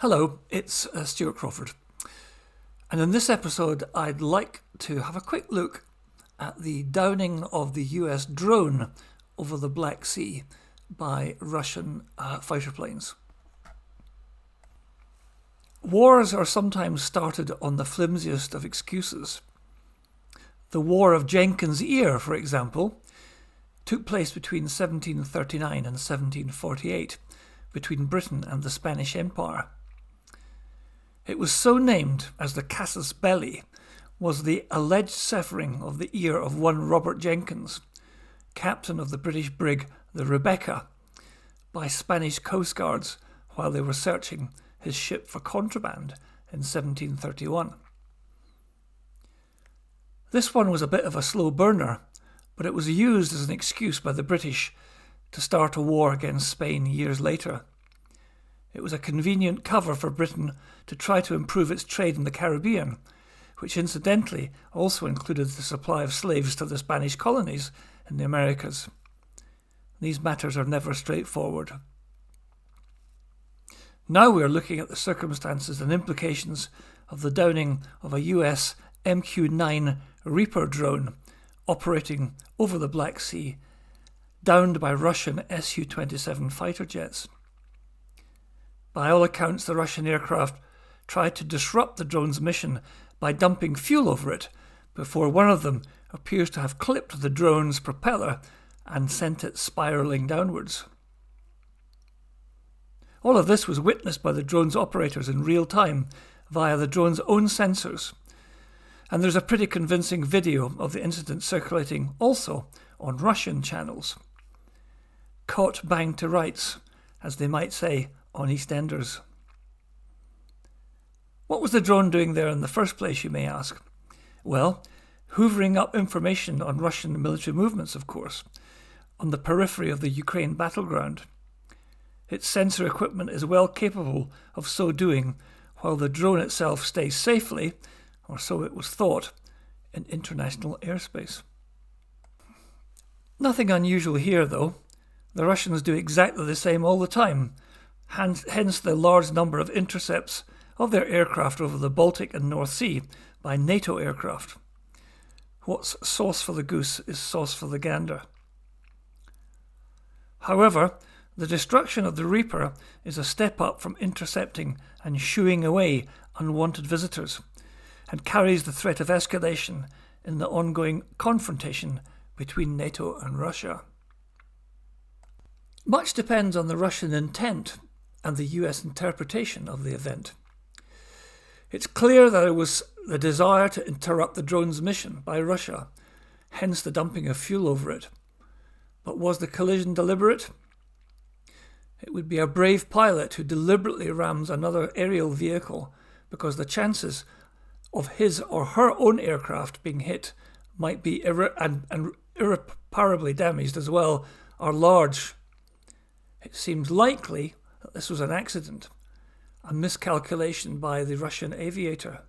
Hello, it's Stuart Crawford, and in this episode I'd like to have a quick look at the downing of the US drone over the Black Sea by Russian fighter planes. Wars are sometimes started on the flimsiest of excuses. The War of Jenkins Ear, for example, took place between 1739 and 1748 between Britain and the Spanish Empire. It was so named as the casus belli was the alleged severing of the ear of one Robert Jenkins, captain of the British brig the Rebecca, by Spanish coastguards while they were searching his ship for contraband in 1731. This one was a bit of a slow burner, but it was used as an excuse by the British to start a war against Spain years later. It was a convenient cover for Britain to try to improve its trade in the Caribbean, which incidentally also included the supply of slaves to the Spanish colonies in the Americas. These matters are never straightforward. Now we are looking at the circumstances and implications of the downing of a US MQ-9 Reaper drone operating over the Black Sea, downed by Russian Su-27 fighter jets. By all accounts, the Russian aircraft tried to disrupt the drone's mission by dumping fuel over it before one of them appears to have clipped the drone's propeller and sent it spiralling downwards. All of this was witnessed by the drone's operators in real time via the drone's own sensors, and there's a pretty convincing video of the incident circulating also on Russian channels. Caught bang to rights, as they might say on EastEnders. What was the drone doing there in the first place, you may ask? Well, hoovering up information on Russian military movements, of course, on the periphery of the Ukraine battleground. Its sensor equipment is well capable of so doing, while the drone itself stays safely, or so it was thought, in international airspace. Nothing unusual here, though. The Russians do exactly the same all the time, hence the large number of intercepts of their aircraft over the Baltic and North Sea by NATO aircraft. What's sauce for the goose is sauce for the gander. However, the destruction of the Reaper is a step up from intercepting and shooing away unwanted visitors, and carries the threat of escalation in the ongoing confrontation between NATO and Russia. Much depends on the Russian intent and the US interpretation of the event. It's clear that it was the desire to interrupt the drone's mission by Russia, hence the dumping of fuel over it. But was the collision deliberate? It would be a brave pilot who deliberately rams another aerial vehicle because the chances of his or her own aircraft being hit might be and irreparably damaged as well are large. It seems likely that this was an accident, a miscalculation by the Russian aviator.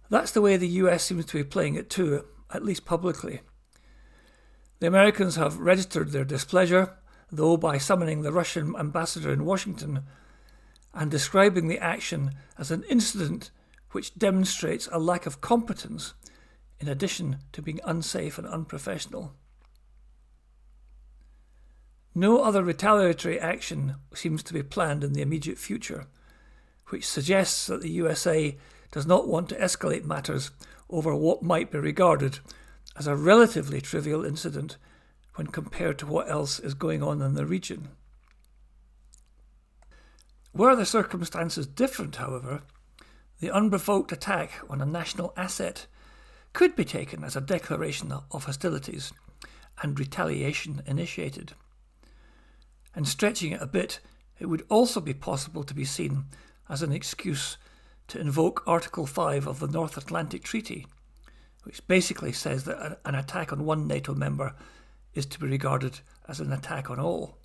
That's the way the US seems to be playing it too, at least publicly. The Americans have registered their displeasure, though by summoning the Russian ambassador in Washington and describing the action as an incident which demonstrates a lack of competence in addition to being unsafe and unprofessional. No other retaliatory action seems to be planned in the immediate future, which suggests that the USA does not want to escalate matters over what might be regarded as a relatively trivial incident when compared to what else is going on in the region. Were the circumstances different, however, the unprovoked attack on a national asset could be taken as a declaration of hostilities and retaliation initiated. And stretching it a bit, it would also be possible to be seen as an excuse to invoke Article 5 of the North Atlantic Treaty, which basically says that an attack on one NATO member is to be regarded as an attack on all.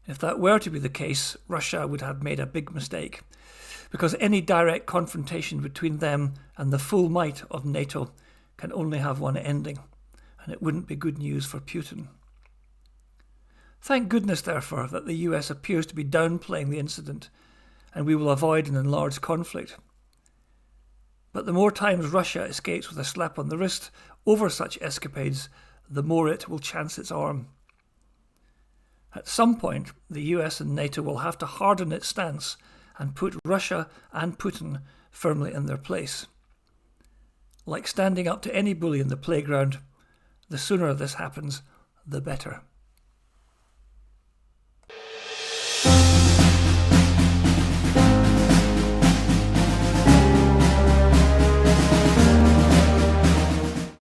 If that were to be the case, Russia would have made a big mistake, because any direct confrontation between them and the full might of NATO can only have one ending, and it wouldn't be good news for Putin. Thank goodness, therefore, that the US appears to be downplaying the incident, and we will avoid an enlarged conflict. But the more times Russia escapes with a slap on the wrist over such escapades, the more it will chance its arm. At some point, the US and NATO will have to harden its stance and put Russia and Putin firmly in their place. Like standing up to any bully in the playground, the sooner this happens, the better.